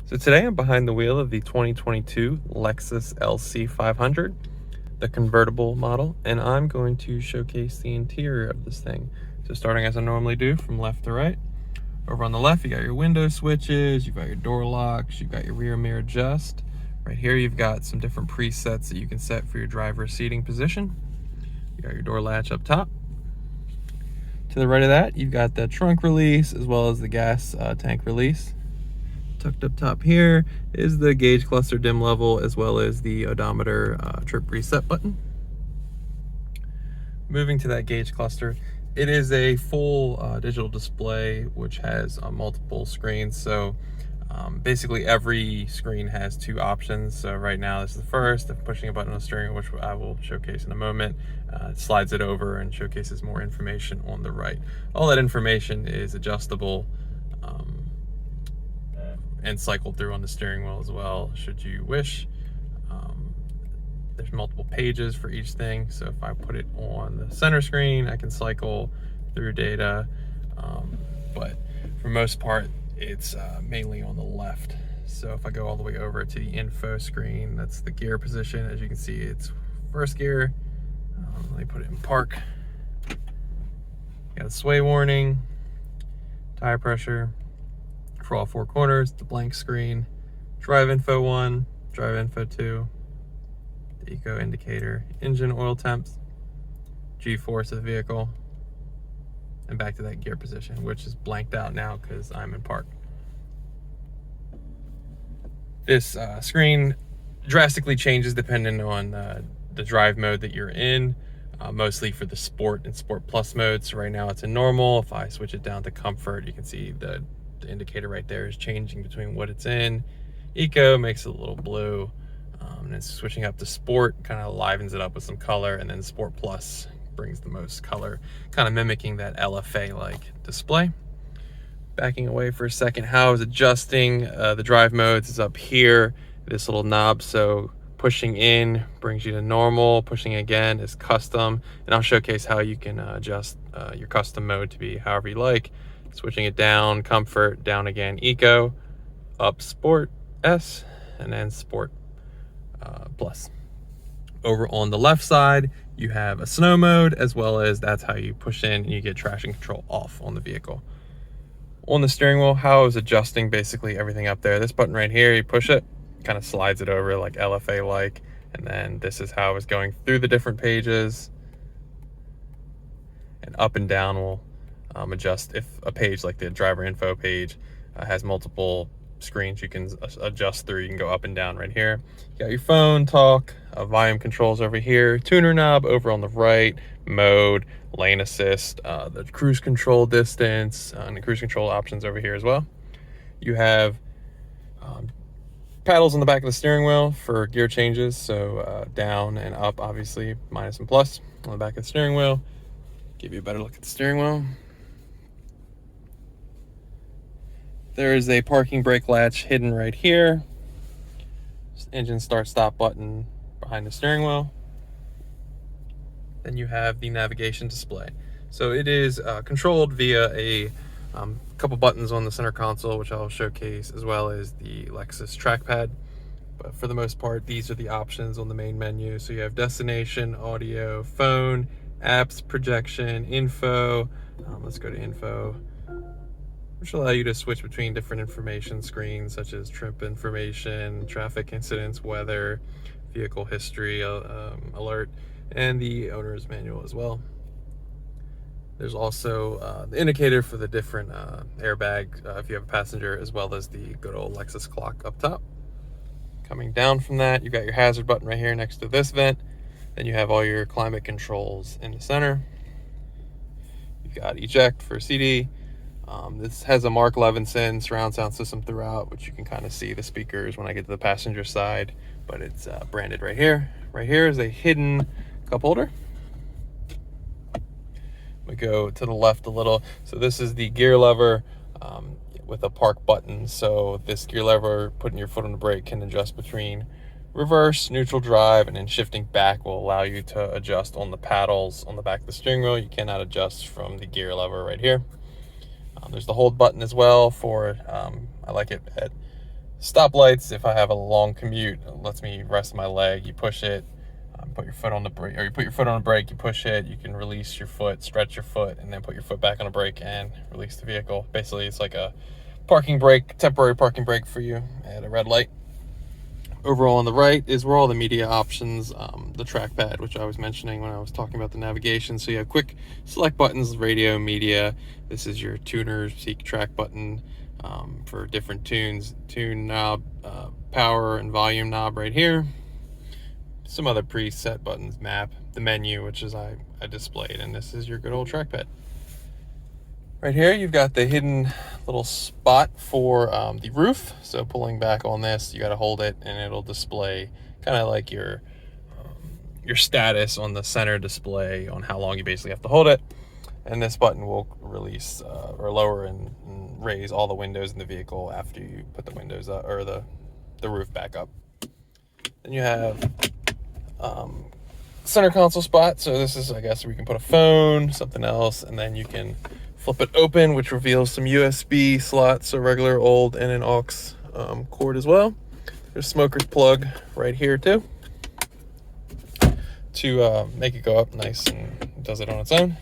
So today I'm behind the wheel of the 2022 Lexus LC 500, the convertible model, and I'm going to showcase the interior of this thing. So starting as I normally do from left to right. Over on the left, you got your window switches, you've got your door locks, you've got your rear mirror adjust. Right here, you've got some different presets that you can set for your driver's seating position. You got your door latch up top. To the right of that, you've got the trunk release as well as the gas tank release. Tucked up top here is the gauge cluster dim level as well as the odometer trip reset button. Moving to that gauge cluster, it is a full digital display which has multiple screens. So basically every screen has two options. So right now this is the first. I'm pushing a button on the steering wheel, which I will showcase in a moment. It slides it over and showcases more information on the right. All that information is adjustable and cycled through on the steering wheel as well, should you wish. There's multiple pages for each thing. So if I put it on the center screen, I can cycle through data. But for most part, it's mainly on the left. So if I go all the way over to the info screen, that's the gear position. As you can see, it's first gear. Let me put it in park. Got a sway warning, tire pressure for all four corners, the blank screen, drive info 1, drive info 2, the eco indicator, engine oil temps, G-force of the vehicle, and back to that gear position, which is blanked out now because I'm in park. This screen drastically changes depending on the drive mode that you're in, mostly for the sport and sport plus modes. So right now it's in normal. If I switch it down to comfort, you can see the indicator right there is changing between what it's in. Eco makes it a little blue, and it's switching up to sport, kind of livens it up with some color, and then sport plus brings the most color, kind of mimicking that LFA like display. Backing away for a second, how is adjusting the drive modes is up here, this little knob. So pushing in brings you to normal, pushing again is custom, and I'll showcase how you can adjust your custom mode to be however you like. Switching it down, comfort, down again, eco, up sport, S, and then sport plus. Over on the left side, you have a snow mode, as well as that's how you push in and you get traction control off on the vehicle. On the steering wheel, how is adjusting basically everything up there. This button right here, you push it, kind of slides it over like LFA like, and then this is how it's going through the different pages, and up and down will adjust if a page like the driver info page has multiple screens you can adjust through. You can go up and down right here. You got your phone, talk, volume controls over here, tuner knob over on the right, mode, lane assist, the cruise control distance, and the cruise control options over here as well. You have paddles on the back of the steering wheel for gear changes, so down and up, obviously, minus and plus on the back of the steering wheel. Give you a better look at the steering wheel. There is a parking brake latch hidden right here. Engine start stop button behind the steering wheel. Then you have the navigation display. So it is controlled via a couple buttons on the center console, which I'll showcase, as well as the Lexus trackpad. But for the most part, these are the options on the main menu. So you have destination, audio, phone, apps, projection, info. Let's go to info, which will allow you to switch between different information screens, such as trip information, traffic incidents, weather, vehicle history, alert, and the owner's manual as well. There's also the indicator for the different airbag if you have a passenger, as well as the good old Lexus clock up top. Coming down from that, you've got your hazard button right here next to this vent. Then you have all your climate controls in the center. You've got eject for CD. This has a Mark Levinson surround sound system throughout, which you can kind of see the speakers when I get to the passenger side, but it's branded right here. Right here is a hidden cup holder. We go to the left a little. So this is the gear lever with a park button. So this gear lever, putting your foot on the brake, can adjust between reverse, neutral drive, and then shifting back will allow you to adjust on the paddles on the back of the steering wheel. You cannot adjust from the gear lever right here. There's the hold button as well for, I like it at Stoplights, if I have a long commute, it lets me rest my leg. You push it, put your foot on the brake, or you put your foot on the brake, you push it, you can release your foot, stretch your foot, and then put your foot back on the brake and release the vehicle. Basically, it's like a parking brake, temporary parking brake for you at a red light. Overall on the right is where all the media options, the trackpad, which I was mentioning when I was talking about the navigation. So you have quick select buttons, radio, media. This is your tuner seek track button for different tunes, tune knob, power and volume knob right here. Some other preset buttons, map, the menu, which is I displayed, and this is your good old trackpad. Right here, you've got the hidden little spot for the roof. So pulling back on this, you got to hold it, and it'll display kind of like your status on the center display on how long you basically have to hold it. And this button will release or lower and raise all the windows in the vehicle after you put the windows up, or the roof back up. Then you have center console spot. So this is, I guess, where you can put a phone, something else, and then you can flip it open, which reveals some USB slots, a regular old and an aux cord as well. There's a smoker's plug right here too to make it go up nice, and it does it on its own.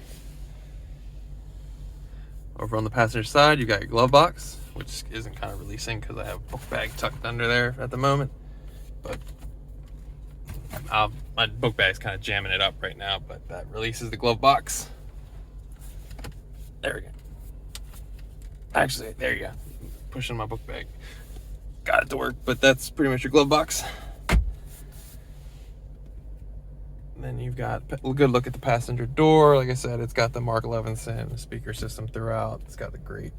Over on the passenger side, you got your glove box, which isn't kind of releasing because I have a book bag tucked under there at the moment, but my book bag's kind of jamming it up right now, but that releases the glove box. There we go. Actually, there you go. Pushing my book bag. Got it to work, but that's pretty much your glove box. And then you've got a good look at the passenger door. Like I said, it's got the Mark Levinson speaker system throughout. It's got the great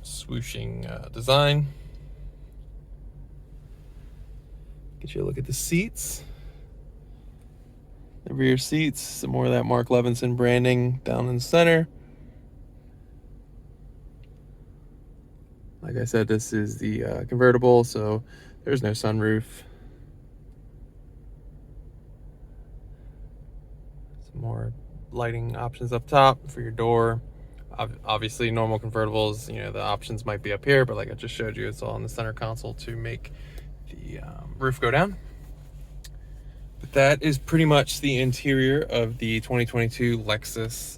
swooshing design. Get you a look at the seats. The rear seats, some more of that Mark Levinson branding down in the center. Like I said, this is the convertible, so there's no sunroof. Some more lighting options up top for your door. Obviously, normal convertibles, you know, the options might be up here, but like I just showed you, it's all in the center console to make the roof go down. But that is pretty much the interior of the 2022 Lexus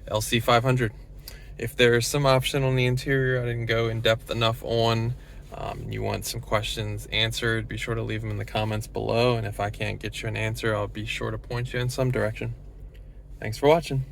LC 500. If there's some option on the interior I didn't go in depth enough on, you want some questions answered, be sure to leave them in the comments below. And if I can't get you an answer, I'll be sure to point you in some direction. Thanks for watching.